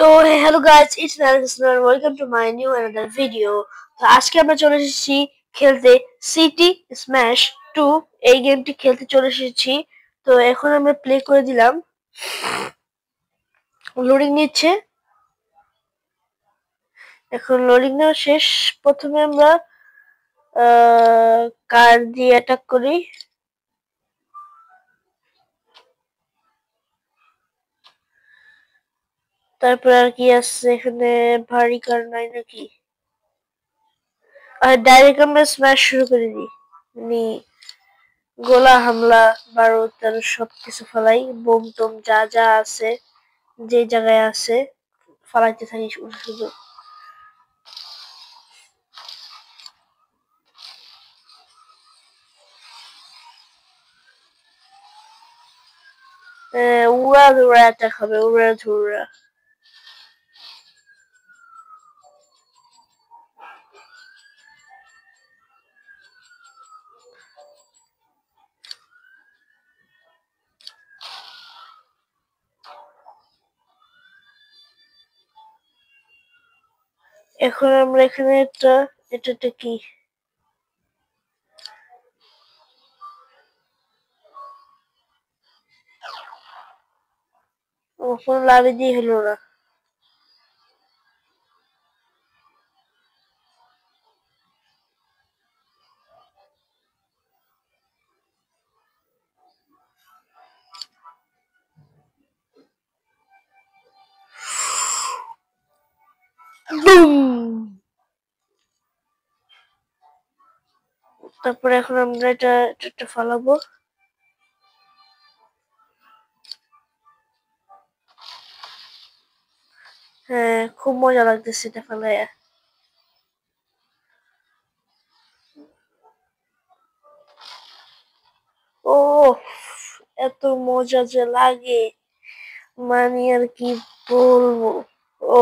তো hello guys, it's নারিস and welcome to my new another video. তো আজকে আমরা চলে এসেছি খেলতে সিটি স্ম্যাশ 2 এই গেমটি খেলতে চলে এসেছি। তো এখন আমরা প্লে করে দিলাম, লোডিং নিচ্ছে। এখন লোডিং নেওয়া শেষ। প্রথমে আমরা কার দিয়ে অ্যাটাক করি। তারপর আর কি আছে এখানে, ভারী কার নাই নাকি? আর ডাইরেক্ট আমরা স্ম্যাশ শুরু করে দিই। মানে গোলা হামলা বারুদ টারুদ সবকিছু ফালাই, বোম টোম যা যা আছে যে জায়গায় আছে ফালাইতে থাকি শুধু। উড়া ধুরা অ্যাটাক হবে, উড়া ধুরা। এখন আমরা এখানে এটা কি কোনো লাভে দিয়ে হলো না। তারপরে এখন আমরা এটা ফালাবো। হ্যাঁ, খুব মজা লাগতেছে এটা ফালাইয়া। ও, এত মজা যে লাগে মানে আর কি বলবো। ও,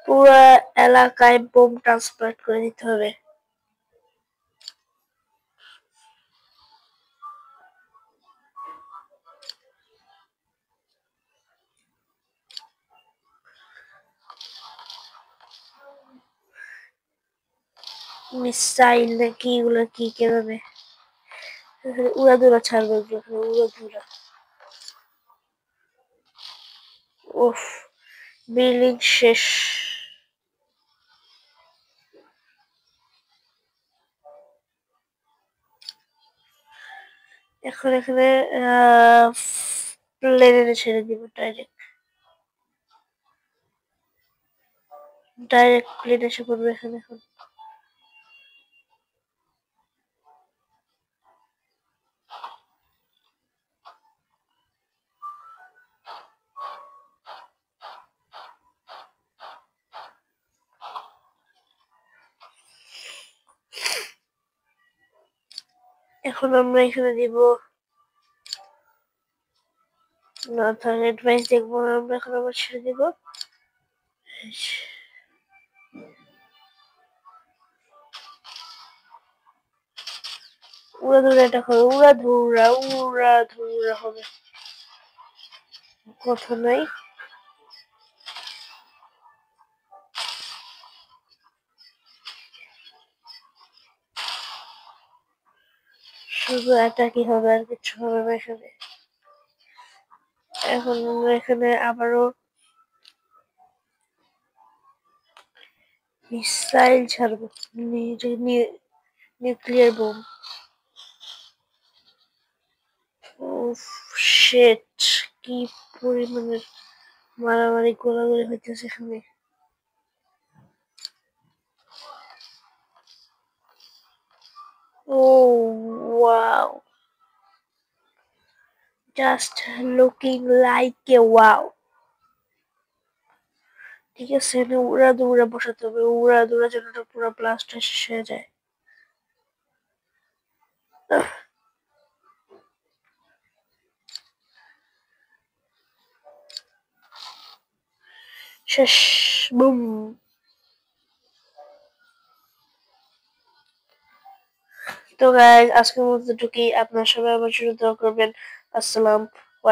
পুরো এলাকায় বোম ট্রান্সপ্লান্ট করে দিতে হবে। মিসাইল নাকি এগুলো কি কেমনে উড়াধুরা ছাড়বে, ওগুলো উড়াধুরা। উফ, বিল্ডিং শেষ। এখন এখানে প্লেনে ছেড়ে দিব, ডাইরেক্ট প্লেন এসে পড়বে এখানে। এখন আমরা এখানে দিব না, তার অ্যাডভাইস দেখবো না আমরা, এখন আবার ছেড়ে দিব। উড়াধুরা এটা হবে, উড়াধুরা হবে, কথা নাই। শুধু অ্যাটাকই হবে, আর কিছু হবে না এখানে। এখন আমরা এখানে আবারও মিসাইল ছাড়বো, নিউক্লিয়ার বোম। উফ, শিট, কি পরিমাণের মারামারি গোলাগুলি হইতেছে এখানে। ও wow, just looking like a wow. ঠিক আছে, উড়াধুরা বসাতে হবে, উড়াধুরা যেন পুরো ব্লাস্টটা শেষ হয়ে যায়। শেষ, বুম। তো গাইস আজকের মতো এতটুকুই। আপনারা সবাই আমার জন্য দোয়া করবেন। আসসালাম।